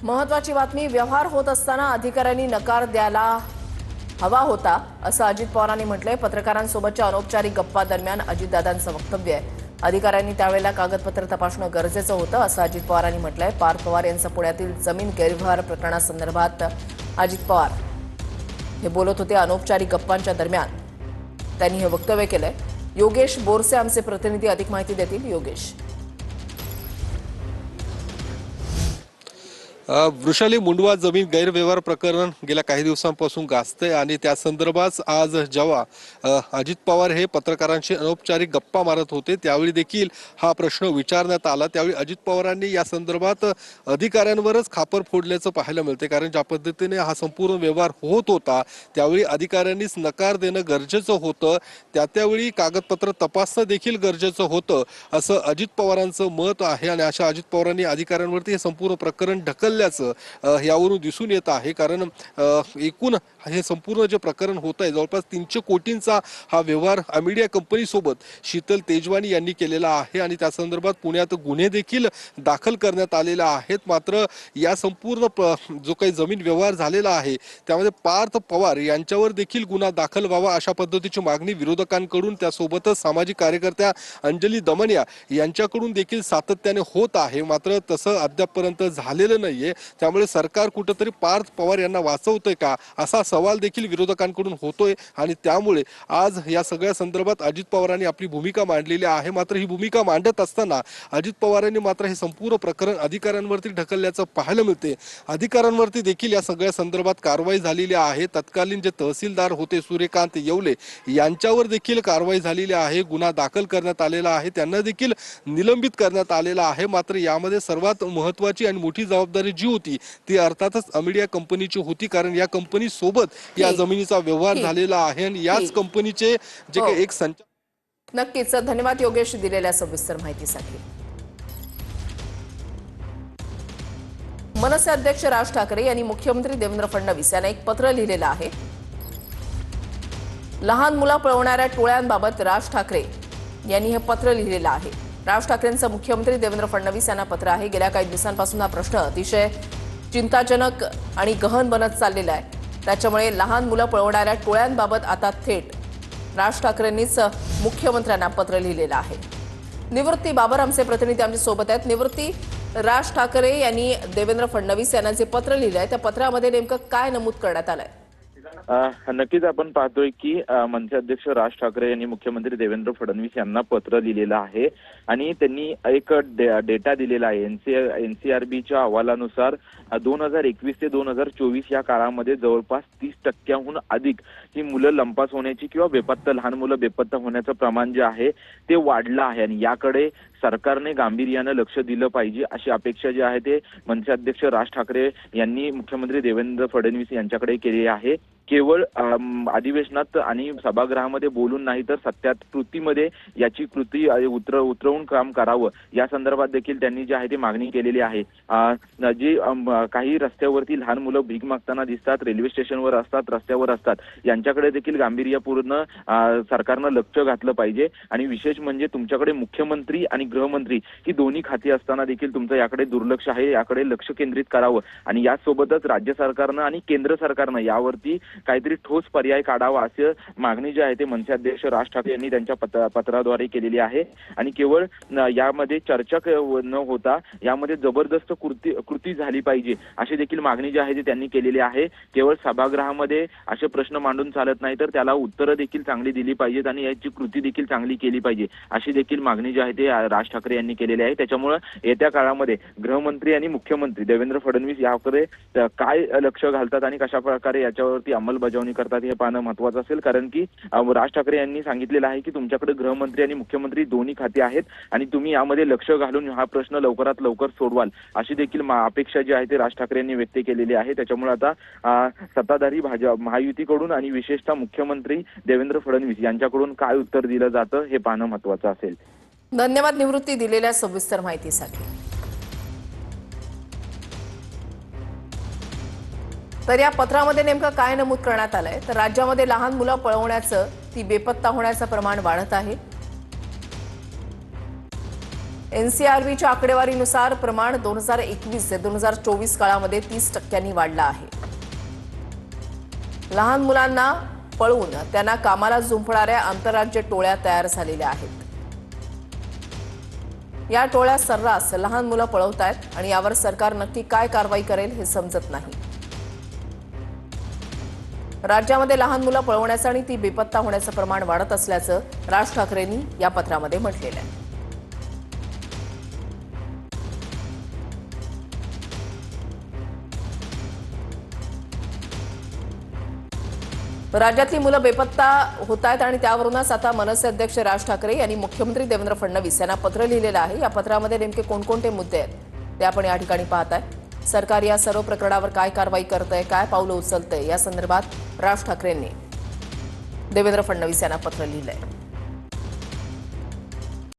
महत्वाची बातमी, व्यवहार होत असताना अधिकाऱ्यांनी नकार द्यायला हवा होता असं अजित पवारांनी म्हटलंय। पत्रकारांसोबतच्या अनौपचारिक गप्पा दरम्यान अजितदादांचं वक्तव्य आहे। अधिकाऱ्यांनी त्यावेळेला कागदपत्र तपासणं गरजेचं होतं असं अजित पवारांनी म्हटलंय। पार्थ पवार यांचं पुण्यातील जमीन गैरव्यवहार प्रकरणासंदर्भात अजित पवार हे बोलत होते। अनौपचारिक गप्पांच्या दरम्यान त्यांनी हे वक्तव्य केलंय। योगेश बोरसे आमचे प्रतिनिधी अधिक माहिती देतील। योगेश, वृषाली मुंडवा जमीन गैरव्यवहार प्रकरण गेल्या काही दिवसांपासून गाजतंय आणि त्या संदर्भात आज जेव्हा अजित पवार हे पत्रकारांशी अनौपचारिक गप्पा मारत होते त्यावेळी देखील हा प्रश्न विचारण्यात आला। त्यावेळी अजित पवारांनी या संदर्भात अधिकाऱ्यांवरच खापर फोडल्याचं पाहायला मिळते, कारण ज्या पद्धतीने हा संपूर्ण व्यवहार होत होता त्यावेळी अधिकाऱ्यांनीच नकार देणं गरजेचं होतं, त्यावेळी कागदपत्र तपासणं देखील गरजेचं होतं असं अजित पवारांचं मत आहे। आणि अशा अजित पवारांनी अधिकाऱ्यांवरती हे संपूर्ण प्रकरण यावरून दिसून येत आहे, कारण एकूण हे संपूर्ण जे प्रकरण होत आहे जवळपास 300 कोटींचा हा व्यवहार अमिडिया कंपनी सोबत शीतल तेजवानी यांनी केलेला आहे आणि त्या संदर्भात पुण्यात गुन्हे देखील दाखल करण्यात आलेले आहेत। मात्र या संपूर्ण जो काही जमीन व्यवहार झालेला आहे त्यामध्ये पार्थ पवार यांच्यावर देखील गुन्हा दाखल व्हावा अशा पद्धतीची मागणी विरोधकांकडून, त्यासोबतच सामाजिक कार्यकर्त्या अंजली दमनिया यांच्याकडून देखील सातत्याने होत आहे। मात्र तसं अद्यापपर्यंत झालेलं नाहीये, त्यामुळे सरकार कुठेतरी पार्थ पवार यांना वाचवतंय का असा सवाल देखील विरोधकांकडून होतोय। आणि त्यामुळे आज या सगळ्या संदर्भात अजित पवारांनी आपली भूमिका मांडलेली आहे। मात्र ही भूमिका मांडत असताना अजित पवारांनी मात्र हे संपूर्ण प्रकरण अधिकाऱ्यांवरती ढकलल्याचं पाहायला मिळते। अधिकाऱ्यांवरती देखील या सगळ्या संदर्भात कारवाई झालेली आहे। तत्कालीन जे तहसीलदार होते सूर्यकांत येवले यांच्यावर देखील कारवाई झालेली आहे, गुन्हा दाखल करण्यात आलेला आहे, त्यांना देखील निलंबित करण्यात आलेला आहे। मात्र यामध्ये सर्वात महत्वाची आणि मोठी जबाबदारी जी होती ती अर्थातच अमिडिया कंपनीची होती, कारण या कंपनी सोबत या जमिनीचा व्यवहार झालेला आहे आणि याच कंपनीचे जे काही एक संचालक। नक्कीच धन्यवाद योगेश दिलेल्या सविस्तर माहितीसाठी। मनसे अध्यक्ष राज ठाकरे यांनी मुख्यमंत्री देवेंद्र फडणवीस यांना एक पत्र लिहिलेलं आहे। लहान मुलं पळवणाऱ्या टोळ्यांबाबत राज ठाकरे यांनी हे पत्र लिहिलेलं आहे। राज ठाकरेंचं मुख्यमंत्री देवेंद्र फडणवीस यांना पत्र आहे। गेल्या काही दिवसांपासून हा प्रश्न अतिशय चिंताजनक आणि गहन बनत चाललेला आहे। त्याच्यामुळे लहान मुलं पळवणाऱ्या टोळ्यांबाबत आता थेट राज ठाकरेंनीच मुख्यमंत्र्यांना पत्र लिहिलेलं आहे। निवृत्ती बाबर आमचे प्रतिनिधी आमच्या सोबत आहेत। निवृत्ती, राज ठाकरे यांनी देवेंद्र फडणवीस यांना जे पत्र लिहिलं आहे त्या पत्रामध्ये नेमकं काय नमूद करण्यात आलंय? नक्कीच आपण पाहतोय की मनसे अध्यक्ष राज ठाकरे यांनी मुख्यमंत्री देवेंद्र फडणवीस यांना पत्र लिहिलेलं आहे आणि त्यांनी एक डेटा दिलेला आहे। एनसीआरबीच्या अहवालानुसार 2021 ते 2024 या काळामध्ये जवळपास 30% अधिक ही मुलं लंपास होण्याची किंवा लहान मुलं बेपत्ता होण्याचं प्रमाण जे आहे ते वाढलं आहे आणि याकडे सरकारने गांभीर्यानं लक्ष दिलं पाहिजे अशी अपेक्षा जी आहे ते मनसे अध्यक्ष राज ठाकरे यांनी मुख्यमंत्री देवेंद्र फडणवीस यांच्याकडे केली आहे। केवळ अधिवेशनात आणि सभागृहामध्ये बोलून नाही तर सत्यात कृतीमध्ये याची कृती उतरवून काम करावं या संदर्भात देखील त्यांनी जी आहे ती मागणी केलेली आहे। जी काही रस्त्यावरती लहान मुलं भीक मागताना दिसतात, रेल्वे स्टेशनवर असतात, रस्त्यावर असतात, यांच्याकडे देखील गांभीर्यपूर्ण सरकारनं लक्ष घातलं पाहिजे। आणि विशेष म्हणजे तुमच्याकडे मुख्यमंत्री आणि गृहमंत्री ही दोन्ही खाती असताना देखील तुमचं याकडे दुर्लक्ष आहे, याकडे लक्ष केंद्रित करावं आणि यासोबतच राज्य सरकारनं आणि केंद्र सरकारनं यावरती काहीतरी ठोस पर्याय काढावा असं मागणी जी आहे ते मनसे अध्यक्ष राज ठाकरे यांनी त्यांच्या पत्राद्वारे केलेली आहे। आणि केवळ यामध्ये चर्चा न होता यामध्ये जबरदस्त कृती झाली पाहिजे अशी देखील मागणी जी आहे ती त्यांनी केलेली आहे। केवळ सभागृहामध्ये असे प्रश्न मांडून चालत नाही तर त्याला उत्तरं देखील चांगली दिली पाहिजेत आणि याची कृती देखील चांगली केली पाहिजे अशी देखील मागणी जी आहे ते राज ठाकरे यांनी केलेली आहे। त्याच्यामुळे येत्या काळामध्ये गृहमंत्री आणि मुख्यमंत्री देवेंद्र फडणवीस याकडे काय लक्ष घालतात आणि कशा प्रकारे याच्यावरती अंमलबजावणी करतात हे पाहणं महत्त्वाचं असेल, कारण की राज ठाकरे यांनी सांगितलेलं आहे की तुमच्याकडे गृहमंत्री आणि मुख्यमंत्री दोन्ही खाते आहेत आणि तुम्ही यामध्ये लक्ष घालून हा प्रश्न लवकरात लवकर सोडवाल अशी देखील अपेक्षा जी आहे ते राज ठाकरे यांनी व्यक्त केलेली आहे। त्याच्यामुळे आता सत्ताधारी महायुतीकडून आणि विशेषतः मुख्यमंत्री देवेंद्र फडणवीस यांच्याकडून काय उत्तर दिलं जातं हे पाहणं महत्त्वाचं असेल। धन्यवाद निवृत्ती दिलेल्या सविस्तर माहितीसाठी। तर या पत्रामध्ये नेमकं काय नमूद करण्यात आलंय तर राज्यामध्ये लहान मुलं पळवण्याचं, ती बेपत्ता होण्याचं प्रमाण वाढत आहे। एनसीआरबीच्या आकडेवारीनुसार प्रमाण 2021 ते 2024 काळामध्ये 30% वाढलं आहे. लहान मुलांना पळवून त्यांना कामाला जुंपणाऱ्या आंतरराज्य टोळ्या तयार झालेल्या आहेत. या टोळ्या सर्रास लहान मुलं पळवतायत आणि यावर सरकार नक्की काय कारवाई करेल हे समजत नाही. राज्यामध्ये लहान मुलं पळवण्याचं आणि ती बेपत्ता होण्याचं प्रमाण वाढत असल्याचं राज ठाकरेंनी या पत्रामध्ये म्हटलेलं आहे. राज्यातली मुलं बेपत्ता होत आहेत आणि त्यावरूनच आता मनसे अध्यक्ष राज ठाकरे यांनी मुख्यमंत्री देवेंद्र फडणवीस यांना पत्र लिहिलेलं आहे. या पत्रामध्ये नेमके कोणकोणते मुद्दे आहेत ते आपण या ठिकाणी पाहताय. सरकार या सर्व प्रकरणावर काय कारवाई करतंय, काय पावलं उचलतंय, या संदर्भात राज ठाकरेंनी देवेंद्र फडणवीस यांना पत्र लिहिलंय.